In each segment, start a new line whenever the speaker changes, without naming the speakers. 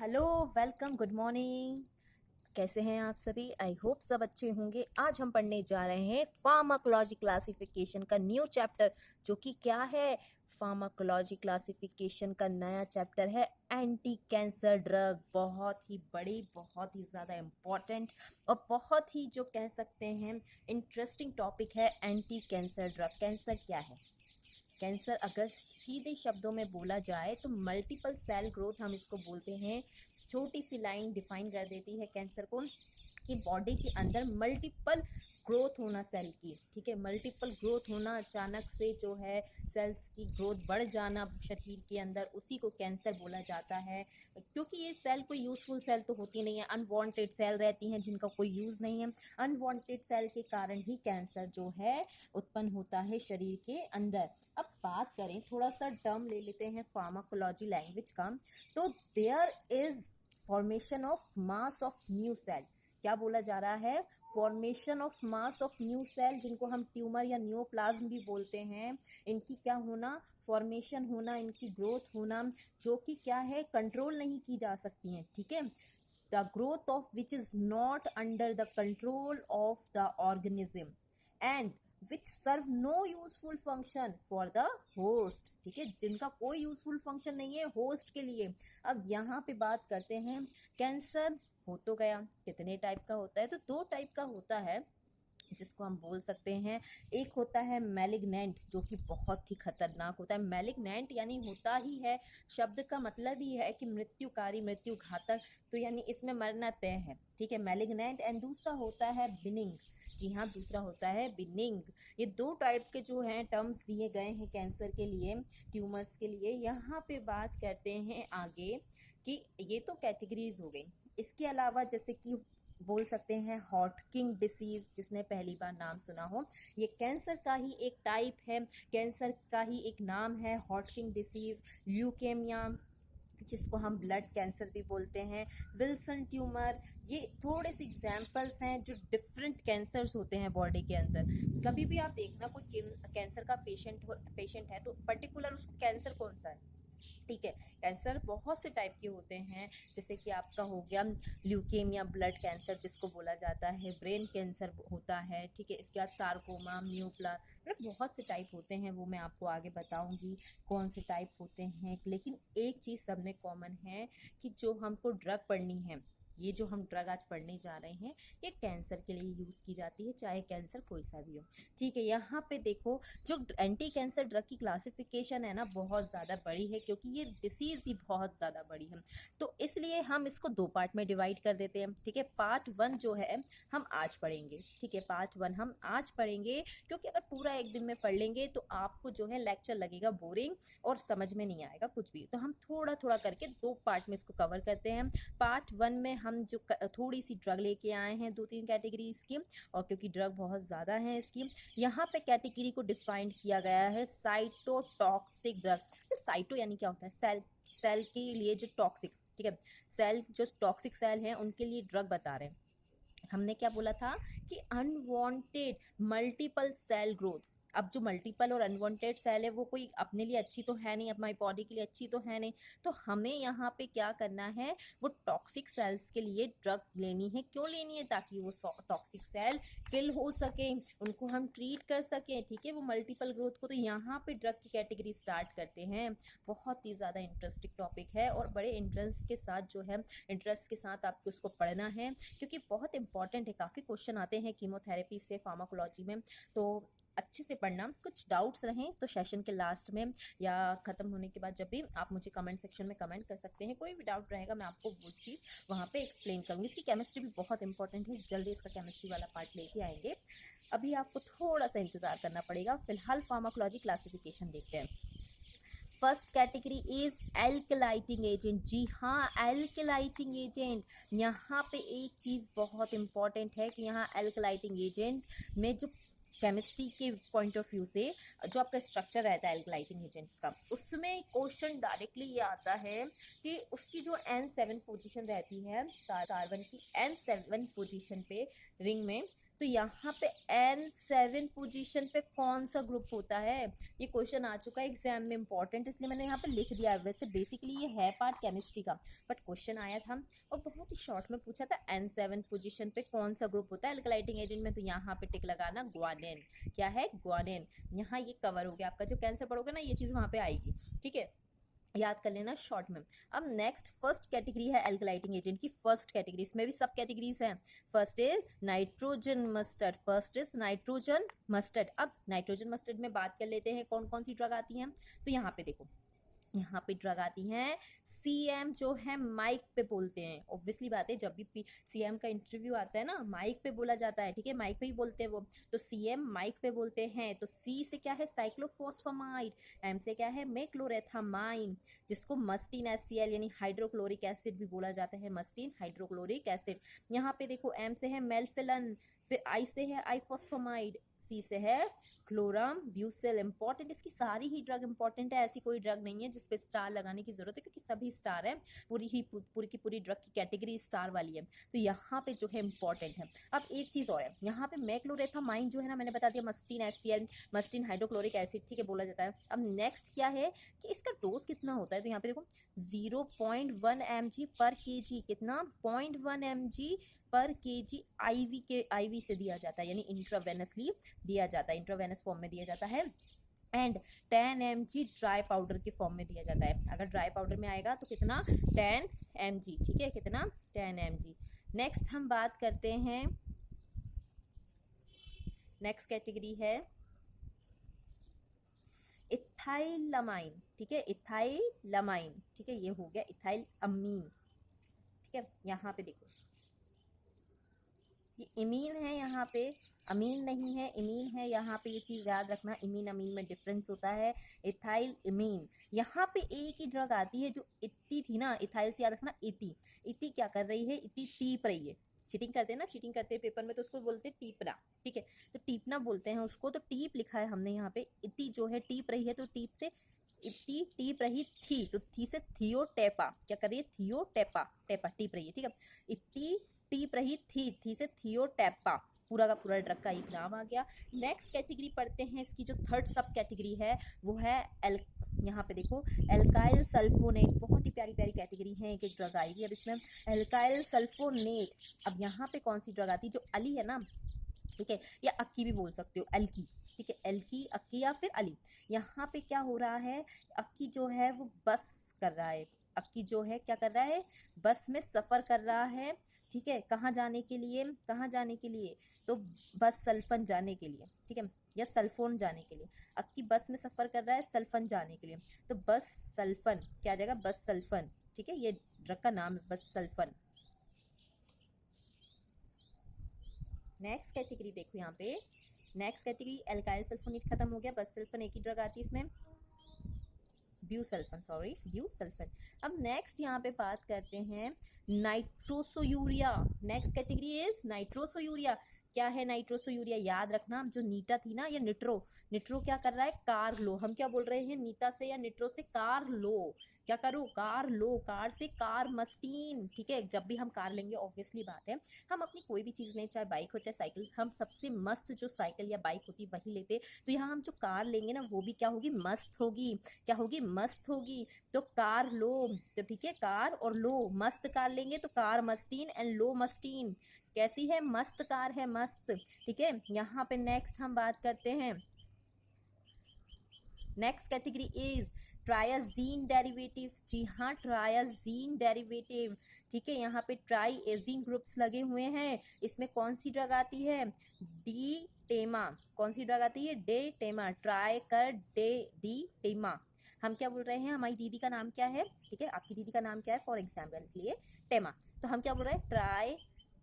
Hello, welcome, good morning. कैसे हैं आप सभी? आई होप सब अच्छे होंगे। आज हम पढ़ने जा रहे हैं फार्माकोलॉजी क्लासिफिकेशन का न्यू चैप्टर, जो कि क्या है? फार्माकोलॉजी क्लासिफिकेशन का नया चैप्टर है एंटी कैंसर ड्रग। बहुत ही बड़ी, बहुत ही ज़्यादा इम्पॉर्टेंट और बहुत ही जो कह सकते हैं इंटरेस्टिंग टॉपिक है एंटी कैंसर ड्रग। कैंसर क्या है? कैंसर अगर सीधे शब्दों में बोला जाए तो मल्टीपल सेल ग्रोथ हम इसको बोलते हैं। छोटी सी लाइन डिफाइन कर देती है कैंसर को कि बॉडी के अंदर मल्टीपल ग्रोथ होना सेल की, ठीक है, मल्टीपल ग्रोथ होना, अचानक से जो है सेल्स की ग्रोथ बढ़ जाना शरीर के अंदर, उसी को कैंसर बोला जाता है। क्योंकि ये सेल कोई यूजफुल सेल तो होती नहीं है, अनवांटेड सेल रहती हैं जिनका कोई यूज़ नहीं है। अनवांटेड सेल के कारण ही कैंसर जो है उत्पन्न होता है शरीर के अंदर। अब बात करें, थोड़ा सा टर्म ले लेते हैं फार्माकोलॉजी लैंग्वेज का, तो there is formation of mass of new cell. क्या बोला जा रहा है? Formation of mass of new cell, जिनको हम ट्यूमर या न्यूप्लाज्म भी बोलते हैं। इनकी क्या होना? फॉर्मेशन होना, इनकी ग्रोथ होना, जो कि क्या है, कंट्रोल नहीं की जा सकती हैं, ठीक है। The growth of which is not under the control of the organism and which serve no useful function for the host, ठीक है, जिनका कोई यूजफुल फंक्शन नहीं है होस्ट के लिए। अब यहाँ पे बात करते हैं, कैंसर हो तो गया, कितने टाइप का होता है? तो दो टाइप का होता है जिसको हम बोल सकते हैं। एक होता है मैलिग्नेंट, जो कि बहुत ही खतरनाक होता है। मैलिग्नेंट यानी होता ही है, शब्द का मतलब ही है कि मृत्युकारी, मृत्यु घातक, तो यानी इसमें मरना तय है, ठीक है, मैलिग्नेंट। एंड दूसरा होता है बिनिंग। जी हाँ, दूसरा होता है बिनिंग। ये दो टाइप के जो हैं टर्म्स दिए गए हैं कैंसर के लिए, ट्यूमर्स के लिए। यहाँ पे बात करते हैं आगे कि ये तो कैटेगरीज हो गई। इसके अलावा जैसे कि बोल सकते हैं हॉटकिंग डिसीज, जिसने पहली बार नाम सुना हो, ये कैंसर का ही एक टाइप है, कैंसर का ही एक नाम है हॉटकिंग डिसीज। ल्यूकेमिया, जिसको हम ब्लड कैंसर भी बोलते हैं, विल्सन ट्यूमर, ये थोड़े से एग्जाम्पल्स हैं जो डिफरेंट कैंसर्स होते हैं बॉडी के अंदर। कभी भी आप देखना, कोई कैंसर का पेशेंट है तो पर्टिकुलर उसको कैंसर कौन सा है, ठीक है। कैंसर बहुत से टाइप के होते हैं, जैसे कि आपका हो गया ल्यूकेमिया, ब्लड कैंसर जिसको बोला जाता है, ब्रेन कैंसर होता है, ठीक है। इसके बाद सार्कोमा, न्यूप्ला, मतलब बहुत से टाइप होते हैं, वो मैं आपको आगे बताऊंगी कौन से टाइप होते हैं। लेकिन एक चीज़ सब में कॉमन है कि जो हमको ड्रग पढ़नी है, ये जो हम ड्रग आज पढ़ने जा रहे हैं, ये कैंसर के लिए यूज़ की जाती है, चाहे कैंसर कोई सा भी हो, ठीक है। यहाँ पे देखो, जो एंटी कैंसर ड्रग की क्लासिफिकेशन है ना, बहुत ज़्यादा बड़ी है, क्योंकि ये डिसीज़ ही बहुत ज़्यादा बड़ी है। तो इसलिए हम इसको दो पार्ट में डिवाइड कर देते हैं, ठीक है। पार्ट वन जो है हम आज पढ़ेंगे, ठीक है, पार्ट वन हम आज पढ़ेंगे, क्योंकि अगर पूरा एक दिन में पढ़ लेंगे तो आपको जो है लेक्चर लगेगा बोरिंग और समझ में नहीं आएगा कुछ भी। तो हम थोड़ा थोड़ा करके दो पार्ट में इसको कवर करते हैं। पार्ट वन में हम जो थोड़ी सी ड्रग लेके आए हैं, दो तीन कैटेगरीज की, और क्योंकि ड्रग बहुत ज़्यादा है इसकी, यहाँ पे कैटेगरी को डिफाइन किया गया है साइटोटॉक्सिक ड्रग। साइटो यानी क्या होता है? सेल, सेल के लिए जो टॉक्सिक, ठीक है, सेल जो टॉक्सिक सेल हैं उनके लिए ड्रग बता रहे हैं। हमने क्या बोला था कि अनवांटेड मल्टीपल सेल ग्रोथ। अब जो मल्टीपल और अनवांटेड सेल है वो कोई अपने लिए अच्छी तो है नहीं, हमारी बॉडी के लिए अच्छी तो है नहीं, तो हमें यहाँ पे क्या करना है, वो टॉक्सिक सेल्स के लिए ड्रग लेनी है। क्यों लेनी है? ताकि वो टॉक्सिक सेल किल हो सके, उनको हम ट्रीट कर सकें, ठीक है, वो मल्टीपल ग्रोथ को। तो यहाँ पे ड्रग की कैटेगरी स्टार्ट करते हैं। बहुत ही ज़्यादा इंटरेस्टिंग टॉपिक है और बड़े इंटरेस्ट के साथ जो है, इंटरेस्ट के साथ आपको इसको पढ़ना है, क्योंकि बहुत इंपॉर्टेंट है। काफ़ी क्वेश्चन आते हैं कीमोथेरेपी से फार्माकोलॉजी में, तो अच्छे से पढ़ना। कुछ डाउट्स रहें तो सेशन के लास्ट में या ख़त्म होने के बाद जब भी आप मुझे कमेंट सेक्शन में कमेंट कर सकते हैं। कोई भी डाउट रहेगा मैं आपको वो चीज़ वहाँ पे एक्सप्लेन करूँगी। इसकी केमिस्ट्री भी बहुत इंपॉर्टेंट है, जल्दी इसका केमिस्ट्री वाला पार्ट लेके आएंगे। अभी आपको थोड़ा सा इंतज़ार करना पड़ेगा। फिलहाल फार्माकोलॉजी क्लासिफिकेशन देखते हैं। First category is alkylating agent. जी हाँ, एल्कलाइटिंग एजेंट। यहाँ पे एक चीज़ बहुत इंपॉर्टेंट है कि यहाँ एल्कलाइटिंग एजेंट में जो केमिस्ट्री के पॉइंट ऑफ व्यू से जो आपका स्ट्रक्चर रहता है एल्कलाइटिंग एजेंट्स का, उसमें क्वेश्चन डायरेक्टली ये आता है कि उसकी जो N7 पोजीशन रहती है कार्बन की, N7 पोजीशन पे रिंग में तो यहाँ पे N7 पोजीशन पे कौन सा ग्रुप होता है? ये क्वेश्चन आ चुका है एग्जाम में, इंपॉर्टेंट, इसलिए मैंने यहाँ पे लिख दिया है। वैसे बेसिकली ये है पार्ट केमिस्ट्री का, बट क्वेश्चन आया था और बहुत ही शॉर्ट में पूछा था N7 पोजीशन पे कौन सा ग्रुप होता है अल्कलाइटिंग एजेंट में। तो यहाँ पे टिक लगाना, ग्वानिन। क्या है? ग्वानिन। यहाँ ये कवर हो गया आपका, जब कैंसर पढ़ोगे ना ये चीज़ वहाँ पे आएगी, ठीक है, याद कर लेना शॉर्ट में। अब नेक्स्ट फर्स्ट कैटेगरी है एल्कलाइटिंग एजेंट की, फर्स्ट कैटेगरी, इसमें भी सब कैटेगरीज हैं। First is nitrogen mustard, first is nitrogen mustard. अब नाइट्रोजन मस्टर्ड में बात कर लेते हैं कौन कौन सी ड्रग आती हैं। तो यहाँ पे देखो, यहाँ पे ड्रग आती हैं सीएम, जो है माइक पे बोलते हैं। ऑब्वियसली बात है, जब भी सीएम का इंटरव्यू आता है ना, माइक पे बोला जाता है, ठीक है, माइक पे ही बोलते हैं वो। तो सीएम माइक पे बोलते हैं। तो सी से क्या है? साइक्लोफॉस्फामाइड। एम से क्या है? मेक्लोरेथामाइन, जिसको मस्टीन एचसीएल यानी हाइड्रोक्लोरिक एसिड भी बोला जाता है, मस्टीन हाइड्रोक्लोरिक एसिड। यहाँ पे देखो, एम से है मेल्फिलन, फिर आई से है आइफॉस्फामाइड, सी से है क्लोराम ब्यूसिल। इंपॉर्टेंट, इसकी सारी ही ड्रग इंपॉर्टेंट है, ऐसी कोई ड्रग नहीं है जिसपे स्टार लगाने की जरूरत है, क्योंकि सभी स्टार है, पूरी की पूरी ड्रग की कैटेगरी स्टार वाली है। तो यहाँ पे जो है इंपॉर्टेंट है। अब एक चीज और है, यहाँ पे मेक्लोरेथामाइन जो है ना, मैंने बता दिया मस्टीन एचसीएल, मस्टीन हाइड्रोक्लोरिक एसिड, ठीक है, बोला जाता है। अब नेक्स्ट क्या है कि इसका डोज कितना होता है। तो यहाँ पे देखो 0.1 mg पर kg, कितना? 0.1 mg पर kg आईवी से दिया जाता है, यानी इंट्रावेनसली दिया जाता है, इंट्रावेनस फॉर्म में दिया जाता है। एंड 10 mg ड्राई पाउडर के फॉर्म में दिया जाता है। अगर ड्राई पाउडर में आएगा तो कितना? 10 mg, ठीक है, कितना? 10 mg। नेक्स्ट हम बात करते हैं, नेक्स्ट कैटेगरी है इथाइलमाइन, ठीक है, इथाइलमाइन, ठीक है, ये हो गया इथाइल अमीन, ठीक है। यहाँ पे देखो, ये इमीन है, यहाँ पे अमीन नहीं है, इमीन है। यहाँ पे ये चीज याद रखना, इमीन अमीन में डिफरेंस होता है। इथाइल इमीन, यहाँ पे एक ही ड्रग आती है जो इति थी ना, इथाइल से याद रखना इति। इति क्या कर रही है? इति टीप रही है। चीटिंग करते हैं ना, चीटिंग करते हैं पेपर में, तो उसको बोलते हैं टीपना, ठीक है, तो टीपना बोलते हैं उसको। तो टीप लिखा है हमने यहाँ पे, इति जो है टीप रही है, तो टीप से इति टीप रही थी, तो थी से थियोटेपा, क्या कर रही है? थियोटेपा, टेपा टीप रही है, ठीक है। इति टीप रही थी से थियोटेपा, पूरा का पूरा ड्रग का एक नाम आ गया। नेक्स्ट कैटेगरी पढ़ते हैं, इसकी जो थर्ड सब कैटेगरी है वो है यहाँ पे देखो एल्काइल सल्फोनेट, बहुत ही प्यारी प्यारी कैटेगरी है, एक एक ड्रग आएगी अब इसमें। एल्काइल सल्फोनेट, अब यहाँ पे कौन सी ड्रग आती है? जो अली है ना, ठीक है, या अक्की भी बोल सकते हो, एल्की, ठीक है, एल्की, अक्की या फिर अली। यहाँ पे क्या हो रहा है? अक्की जो है वो बस कर रहा है, अक्की जो है क्या कर रहा है? बस में सफर कर रहा है, ठीक है, कहाँ जाने के लिए? कहाँ जाने के लिए? तो बस सल्फन जाने के लिए, ठीक है, या सल्फोन जाने के लिए। अक्की बस में सफर कर रहा है सल्फन जाने के लिए, तो बस सल्फन क्या आ जाएगा? बस सल्फन, ठीक है, ये ड्रग का नाम है, बस सल्फन। नेक्स्ट कैटेगरी देखो, यहाँ पे नेक्स्ट कैटेगरी एल्काइल सल्फोनेट खत्म हो गया, बस सल्फन एक ही ड्रग आती है इसमें, ब्यूसल्फन, सॉरी ब्यूसल्फन। अब नेक्स्ट यहाँ पे बात करते हैं nitrosourea. Next category is nitrosourea. क्या है नाइट्रोसोयूरिया? याद रखना, जो नीटा थी ना, या निट्रो, निट्रो क्या कर रहा है? कार लो। हम क्या बोल रहे हैं? नीटा से या निट्रो से कार लो, क्या करो? कार लो, कार से कार मस्टीन, ठीक है। जब भी हम कार लेंगे, ऑब्वियसली बात है, हम अपनी कोई भी चीज़ लें, चाहे बाइक हो चाहे साइकिल, हम सबसे मस्त जो साइकिल या बाइक होती है वही लेते। तो यहाँ हम जो कार लेंगे ना, वो भी क्या होगी? मस्त होगी। क्या होगी? मस्त होगी। तो कार लो, तो ठीक है, कार और लो, मस्त कार लेंगे तो कार मस्टीन एंड लो मस्टीन। कैसी है? मस्त कार है, मस्त, ठीक है। यहाँ पे नेक्स्ट हम बात करते हैं, नेक्स्ट कैटेगरी इज ट्रायाजीन डेरिवेटिव। जी हाँ, ट्रायाजीन डेरिवेटिव, ठीक है। यहाँ पे ट्राईएजीन ग्रुप्स लगे हुए हैं। इसमें कौन सी ड्रग आती है? डी टेमा। कौन सी ड्रग आती है? डे टेमा, ट्राई कर डे डी टेमा। हम क्या बोल रहे हैं? हमारी दीदी का नाम क्या है? ठीक है, आपकी दीदी का नाम क्या है? फॉर एग्जाम्पल के लिए टेमा, तो हम क्या बोल रहे हैं? ट्राई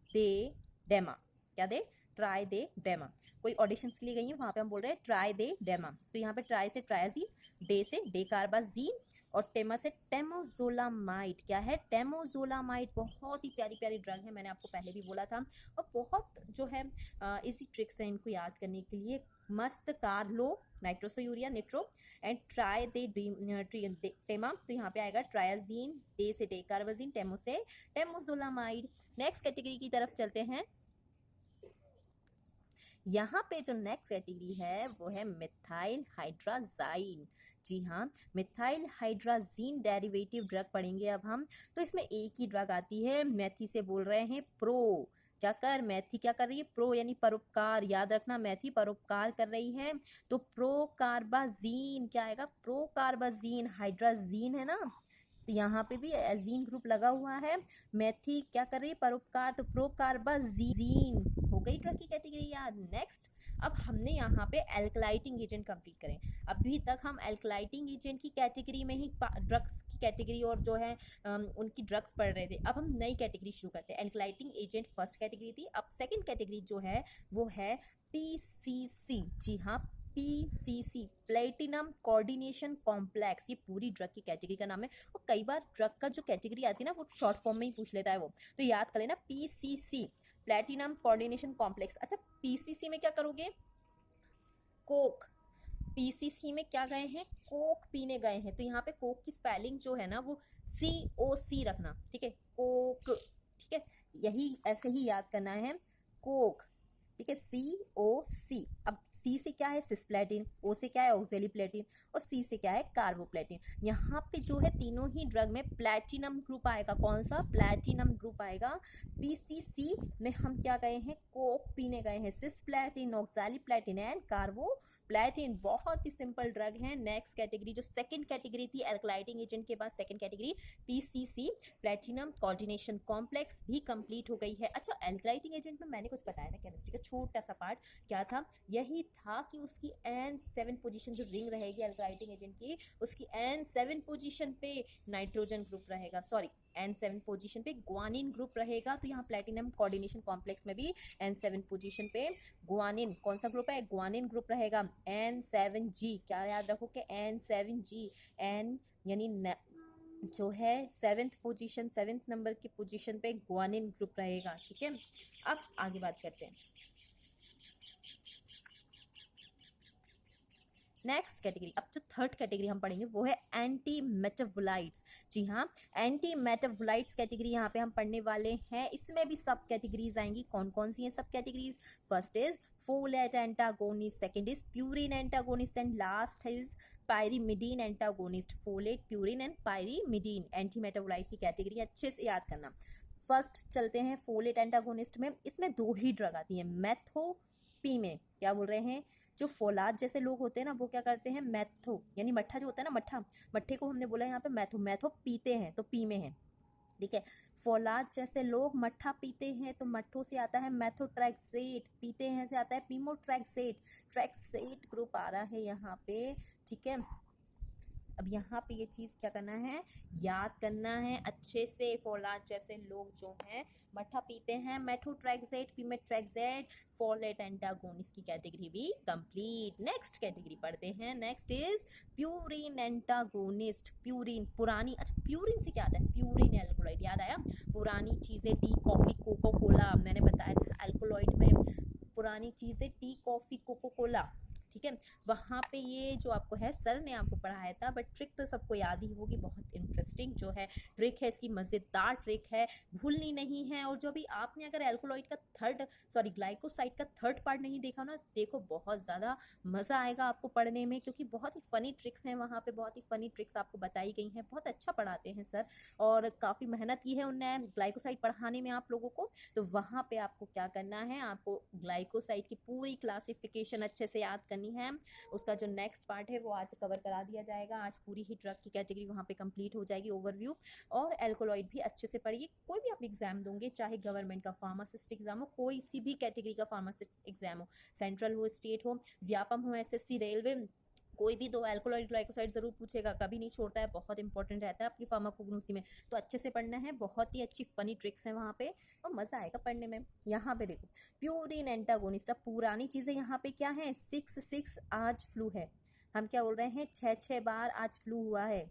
दे डेमा। क्या दे? ट्राई दे डेमा। कोई ऑडिशंस के लिए गई है, वहां पे हम बोल रहे हैं ट्राई दे डेमा। तो यहाँ पे ट्राई से ट्रायाजीन, डे से डेकार्बाजीन, और टेमा से टेमोजोलामाइड। क्या है? टेमोजोलामाइड। बहुत ही प्यारी प्यारी ड्रग है, मैंने आपको पहले भी बोला था, और बहुत जो है इजी ट्रिक्स है इनको याद करने के लिए। मस्त कार लो, नाइट्रोसोयूरिया, निट्रो, एंड ट्राई दे टेमा, तो यहाँ पे आएगा ट्रायाजीन, डे से डेकार्बाजीन, टेमो से टेमोजोलामाइड। नेक्स्ट कैटेगरी की तरफ चलते हैं, यहाँ पे जो नेक्स्ट कैटेगरी है वो है मिथाइल हाइड्राजाइन। जी हाँ, मिथाइल हाइड्राजीन डेरिवेटिव ड्रग पढ़ेंगे अब हम। तो इसमें एक ही ड्रग आती है, मैथी से बोल रहे हैं प्रो। मैथी क्या कर रही है? प्रो यानी परोपकार, याद रखना मैथी परोपकार कर रही है। तो प्रोकार्बाजीन क्या आएगा? प्रोकार्बाजीन, हाइड्राजीन है ना, तो यहाँ पे भी एजीन ग्रुप लगा हुआ है। मैथी क्या कर रही है? परोपकार, तो प्रोकार्बाजीन हो गई ड्रग की कैटेगरी याद। नेक्स्ट, अब हमने यहाँ पे एल्कलाइटिंग एजेंट कंप्लीट करें। अभी तक हम एल्कलाइटिंग एजेंट की कैटेगरी में ही ड्रग्स की कैटेगरी और जो है उनकी ड्रग्स पढ़ रहे थे। अब हम नई कैटेगरी शुरू करते हैं। एल्कलाइटिंग एजेंट फर्स्ट कैटेगरी थी, अब सेकेंड कैटेगरी जो है वो है पीसीसी। जी हाँ, पीसीसी, प्लेटिनम कोऑर्डिनेशन कॉम्प्लेक्स, ये पूरी ड्रग की कैटेगरी का नाम है। और कई बार ड्रग का जो कैटेगरी आती है ना वो शॉर्ट फॉर्म में ही पूछ लेता है वो, तो याद कर लेना पीसीसी, प्लेटिनम कोऑर्डिनेशन कॉम्प्लेक्स। अच्छा, पीसीसी में क्या करोगे? कोक। पीसीसी में क्या गए हैं? कोक पीने गए हैं, तो यहाँ पे कोक की स्पेलिंग जो है ना वो COC रखना, ठीक है, कोक, ठीक है, यही ऐसे ही याद करना है, कोक, ठीक है, COC। अब C से क्या है? सिस्प्लेटिन, O से क्या है? ऑक्जेलिप्लेटिन, और C से क्या है? कार्बोप्लेटिन। यहाँ पे जो है तीनों ही ड्रग में प्लेटिनम ग्रुप आएगा। कौन सा? प्लेटिनम ग्रुप आएगा। पीसीसी में हम क्या गए हैं? कोक पीने गए हैं, सिस्प्लेटिन, ऑक्जेलिप्लेटिन एंड कार्बोप्लेटिन। बहुत ही सिंपल ड्रग है। नेक्स्ट कैटेगरी जो सेकंड कैटेगरी थी एल्कलाइटिंग एजेंट के बाद second category PCC, platinum coordination complex भी कंप्लीट हो गई है। अच्छा, एल्कलाइटिंग एजेंट में मैंने कुछ बताया था केमिस्ट्री का छोटा सा पार्ट, क्या था? यही था कि उसकी N7 पोजीशन जो रिंग रहेगी एल्कलाइटिंग एजेंट की, उसकी N7 पोजीशन पे नाइट्रोजन ग्रुप रहेगा, सॉरी N7 पोजीशन पे ग्वानिन ग्रुप रहेगा। तो यहाँ प्लेटिनम कोऑर्डिनेशन कॉम्प्लेक्स में भी N7 पोजीशन पे ग्वानिन, कौन सा ग्रुप है? ग्वानिन ग्रुप रहेगा। N7G, क्या याद रखो कि N7G, N यानी जो है सेवेंथ नंबर की पोजीशन पे ग्वानिन ग्रुप रहेगा, ठीक है। अब आगे बात करते हैं। नेक्स्ट कैटेगरी, अब जो थर्ड कैटेगरी हम पढ़ेंगे वो है एंटी मेटाबोलाइट्स। जी हाँ, एंटी मेटाबोलाइट्स कैटेगरी यहाँ पे हम पढ़ने वाले हैं। इसमें भी सब कैटेगरीज आएंगी। कौन कौन सी हैं सब categories? First is folate antagonist, second is purine antagonist and last is pyrimidine antagonist. Folate, purine and pyrimidine antimetabolite की कैटेगरी, अच्छे से याद करना। फर्स्ट चलते हैं फोलेट एंटागोनिस्ट में। इसमें दो ही ड्रग आती है, मैथोपी में क्या बोल रहे हैं? जो फोलाद जैसे लोग होते हैं ना वो क्या करते हैं? मैथो यानी मट्ठा जो होता है ना, मट्ठे को हमने बोला यहाँ पे मैथो पीते हैं, तो पी में है, ठीक है। फोलाद जैसे लोग मट्ठा पीते हैं, तो मट्ठों से आता है मैथोट्रैक्सेट, पीते हैं से आता है पीमोट्रैक्सेट, ट्रैक्सेट ग्रुप आ रहा है यहाँ पे, ठीक है। अब यहाँ पे ये चीज़ क्या करना है? याद करना है अच्छे से। फोलाद जैसे लोग जो हैं मट्ठा पीते हैं, मेथोट्रैक्सेट, पीमेट्रैक्सेट, फोलेट एंटागोनिस्ट की कैटेगरी भी कंप्लीट। नेक्स्ट कैटेगरी पढ़ते हैं। Next is purine antagonist. Purine, पुरानी, अच्छा प्यूरिन से क्या आता है? प्यूरिन एल्कोलॉइड, याद आया? पुरानी चीज़ें, टी, कॉफ़ी, कोको कोला, मैंने बताया था एल्कोलॉइड में पुरानी चीज़ें टी, कॉफ़ी, कोको कोला, ठीक है। वहाँ पे ये जो आपको है सर ने आपको पढ़ाया था, बट ट्रिक तो सबको याद ही होगी। बहुत इंटरेस्टिंग जो है ट्रिक है, इसकी मज़ेदार ट्रिक है, भूलनी नहीं है। और जो भी आपने अगर एल्कोलॉइड का ग्लाइकोसाइड का थर्ड पार्ट नहीं देखा ना, देखो बहुत ज़्यादा मज़ा आएगा आपको पढ़ने में, क्योंकि बहुत ही फ़नी ट्रिक्स हैं वहाँ पे, बहुत ही फ़नी ट्रिक्स आपको बताई गई हैं। बहुत अच्छा पढ़ाते हैं सर, और काफ़ी मेहनत की है उनने ग्लाइकोसाइड पढ़ाने में आप लोगों को। तो वहाँ पे आपको क्या करना है? आपको ग्लाइकोसाइड की पूरी क्लासिफिकेशन अच्छे से याद करनी है। उसका जो नेक्स्ट पार्ट है वो आज कवर करा दिया जाएगा। आज पूरी ही ड्रग की कैटेगरी वहाँ पे कंप्लीट हो जाएगी, ओवरव्यू। और एल्कोलॉइड भी अच्छे से पढ़िए। कोई भी आप एग्जाम दोगे, चाहे गवर्नमेंट का फार्मासिस्ट एग्जाम हो, कोई सी भी कैटेगरी का फार्मासिस्ट एग्जाम हो, सेंट्रल हो, स्टेट हो, व्यापम हो, SSC, रेलवे, कोई भी दो एल्कोलॉइड ग्लाइकोसाइड जरूर पूछेगा, कभी नहीं छोड़ता है, बहुत इंपॉर्टेंट रहता है आपकी फार्माकोग्नोसी में। तो अच्छे से पढ़ना है, बहुत ही अच्छी फनी ट्रिक्स हैं वहाँ पे, और मज़ा आएगा पढ़ने में। यहाँ पे देखो प्यूरिन एंटागोनिस्ट, अब पुरानी चीज़ें यहाँ पे क्या है? 6 आज फ्लू है, हम क्या बोल रहे हैं? 6 बार आज फ्लू हुआ है,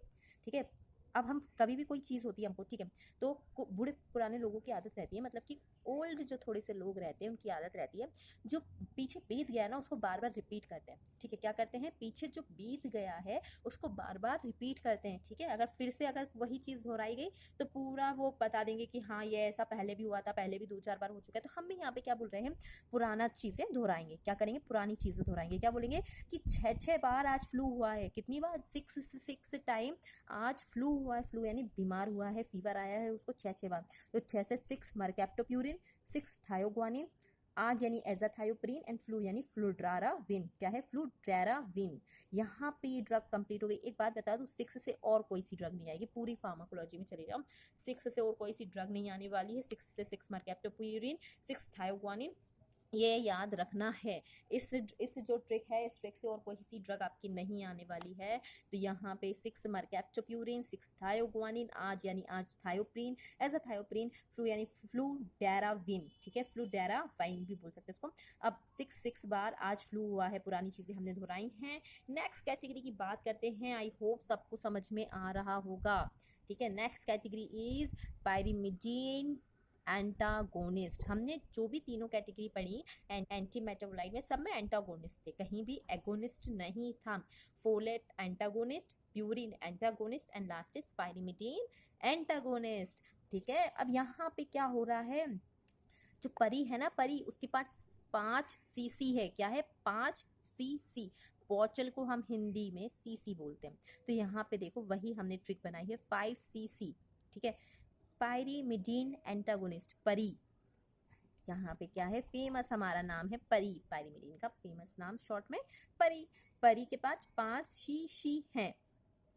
ठीक है। अब हम कभी भी कोई चीज़ होती है हमको, ठीक है, तो बूढ़े पुराने लोगों की आदत रहती है, मतलब कि ओल्ड जो थोड़े से लोग रहते हैं उनकी आदत रहती है, जो पीछे बीत गया है ना उसको बार बार रिपीट करते हैं। ठीक है, क्या करते हैं, पीछे जो बीत गया है उसको बार बार रिपीट करते हैं। ठीक है, अगर फिर से अगर वही चीज़ दोहराई गई तो पूरा वो बता देंगे कि हाँ ये ऐसा पहले भी हुआ था, पहले भी 2-4 बार हो चुका है। तो हम भी यहाँ पे क्या बोल रहे हैं, पुराना चीज़ें दोहराएंगे। क्या करेंगे, पुरानी चीज़ें दोहराएंगे। क्या बोलेंगे कि 6-6 बार आज फ्लू हुआ है। कितनी बार, 6 टाइम आज फ्लू हुआ है। फ्लू यानी बीमार हुआ है, फीवर आया है उसको 6-6 बार। तो 6 से 6 मरकैप्टोप्यूरिन, 6 थायोग्वानिन, आज यानी एजाथायोप्रीन एंड फ्लू यानी फ्लूड्राराविन। क्या है, फ्लूड्राराविन। यहाँ पे ये ड्रग कंप्लीट हो गई। एक बात बता दूं, 6 से और कोई सी ड्रग नहीं आएगी। पूरी फार्माकोलॉजी में चले जाओ, 6 से और कोई सी ड्रग नहीं आने वाली है। 6 से 6 मरकैप्टोप्यूरिन, 6 थायोग्वानिन, ये याद रखना है। इस जो ट्रिक है, इस ट्रिक से और कोई सी ड्रग आपकी नहीं आने वाली है। तो यहाँ पे 6 मरकैप्टोप्यूरिन, 6 थायोग्वानिन, आज यानी आज थायोप्रीन, एजाथायोप्रीन, फ्लू यानी फ्लूडैराविन। ठीक है, फ्लूडैरावाइन भी बोल सकते हैं इसको। अब 6 बार आज फ्लू हुआ है, पुरानी चीज़ें हमने दोहराई हैं। नेक्स्ट कैटेगरी की बात करते हैं। आई होप सबको समझ में आ रहा होगा। ठीक है, next category is pyrimidine antagonist. हमने जो भी तीनों कैटेगरी पढ़ी एंटी मेटाबोलाइट में, सब में एंटागोनिस्ट थे, कहीं भी एगोनिस्ट नहीं था। Folate antagonist, purine antagonist and last is pyrimidine antagonist. ठीक है, अब यहाँ पे क्या हो रहा है, जो परी है ना, परी, उसके पास 5 सीसी है। क्या है, 5 सीसी। बॉटल को हम हिंदी में सीसी बोलते हैं। तो यहाँ पे देखो वही हमने ट्रिक बनाई है, 5 सीसी। ठीक है, पायरिमिडीन एंटागोनिस्ट, परी। यहाँ पे क्या है, फेमस हमारा नाम है परी, पायरिमिडीन का फेमस नाम शॉर्ट में परी। परी के पास 5 सी है।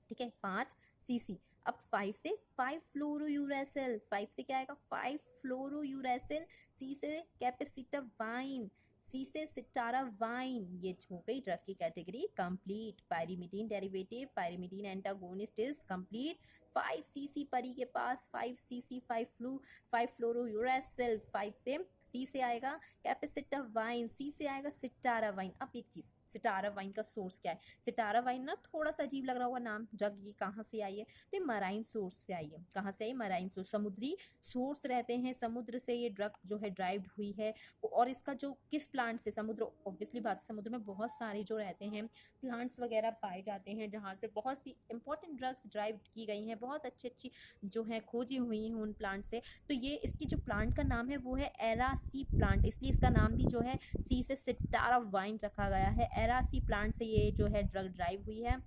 ठीक है, 5 सीसी। अब 5 से 5 फ्लोरोयूरेसिल, 5 से क्या आएगा, 5 फ्लोरोयूरेसिल। सी से कैपेसिटावाइन, सी से सिटारावाइन। ये हो गई ड्रग की category complete. Pyrimidine derivative, pyrimidine antagonist is complete. 5 CC परी के पास, 5 सीसी, 5 फ्लोरोयूरेसिल। 5 से सी से आएगा कैपेसिटावाइन, सी से आएगा सिटारावाइन। अब एक चीज, सिटारावाइन का सोर्स क्या है। सिटारावाइन ना थोड़ा सा अजीब लग रहा होगा नाम, ड्रग ये कहाँ से आई है, तो मराइन सोर्स से आई है। कहाँ से आई, मराइन सोर्स, समुद्री सोर्स रहते हैं, समुद्र से ये ड्रग जो है ड्राइव्ड हुई है। और इसका जो किस प्लांट से, समुद्र, ऑब्वियसली बात, समुद्र में बहुत सारे जो रहते हैं प्लांट्स वगैरह पाए जाते हैं, जहाँ से बहुत सी इंपॉर्टेंट ड्रग्स ड्राइव की गई हैं, बहुत अच्छी अच्छी जो है खोजी हुई हैं उन प्लांट से। तो ये इसकी जो प्लांट का नाम है वो है एरासी प्लांट, इसलिए इसका नाम भी जो है सी से सिटारावाइन रखा गया है। एरासी प्लांट से ये जो है ड्रग ड्राइव हुई है,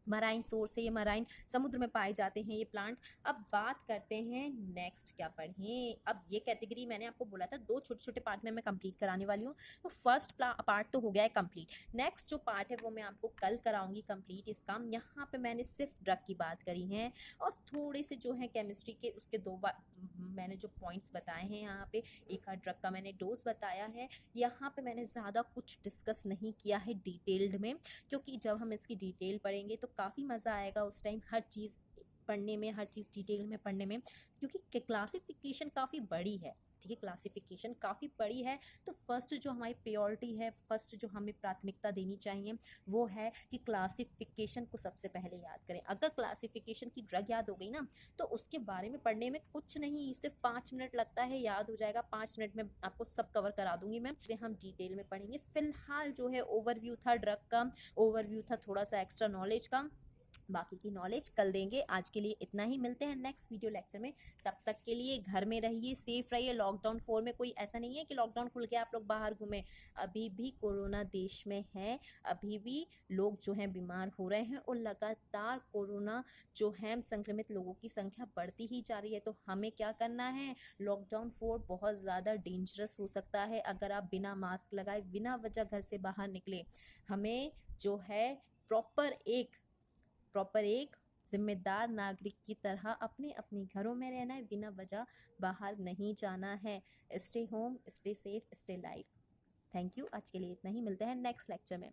मराइन सोर्स से, ये मराइन समुद्र में पाए जाते हैं ये प्लांट। अब बात करते हैं नेक्स्ट क्या पढ़ें। अब ये कैटेगरी मैंने आपको बोला था 2 छोटे छोटे पार्ट में मैं कंप्लीट कराने वाली हूँ। तो फर्स्ट पार्ट तो हो गया है कंप्लीट। नेक्स्ट जो पार्ट है वो मैं आपको कल कराऊंगी कंप्लीट इसका। यहाँ पे मैंने सिर्फ ड्रग की बात करी है और थोड़े से जो है केमिस्ट्री के उसके 2 बार मैंने जो पॉइंट्स बताए हैं यहाँ पे, एक ड्रग का मैंने डोज बताया है। यहाँ पे मैंने ज़्यादा कुछ डिस्कस नहीं किया है डिटेल्ड में, क्योंकि जब हम इसकी डिटेल पढ़ेंगे तो काफ़ी मज़ा आएगा उस टाइम हर चीज़ पढ़ने में, हर चीज़ डिटेल में पढ़ने में, क्योंकि क्लासिफिकेशन काफ़ी बड़ी है। ठीक है, क्लासिफिकेशन काफ़ी बड़ी है। तो फर्स्ट जो हमारी प्रायोरिटी है, फर्स्ट जो हमें प्राथमिकता देनी चाहिए वो है कि क्लासिफिकेशन को सबसे पहले याद करें। अगर क्लासिफिकेशन की ड्रग याद हो गई ना तो उसके बारे में पढ़ने में कुछ नहीं, सिर्फ 5 मिनट लगता है, याद हो जाएगा। 5 मिनट में आपको सब कवर करा दूंगी मैं, जिसे हम डिटेल में पढ़ेंगे। फिलहाल जो है ओवरव्यू था ड्रग का, ओवरव्यू था थोड़ा सा एक्स्ट्रा नॉलेज का, बाकी की नॉलेज कल देंगे। आज के लिए इतना ही, मिलते हैं नेक्स्ट वीडियो लेक्चर में। तब तक के लिए घर में रहिए, सेफ रहिए। लॉकडाउन 4 में कोई ऐसा नहीं है कि लॉकडाउन खुल के आप लोग बाहर घूमें, अभी भी कोरोना देश में है, अभी भी लोग जो हैं बीमार हो रहे हैं और लगातार कोरोना जो है संक्रमित लोगों की संख्या बढ़ती ही जा रही है। तो हमें क्या करना है, लॉकडाउन 4 बहुत ज़्यादा डेंजरस हो सकता है अगर आप बिना मास्क लगाए बिना वजह घर से बाहर निकले। हमें जो है प्रॉपर एक जिम्मेदार नागरिक की तरह अपने अपने घरों में रहना है, बिना वजह बाहर नहीं जाना है। Stay home, stay safe, stay life. Thank you, आज के लिए इतना ही, मिलते हैं नेक्स्ट लेक्चर में।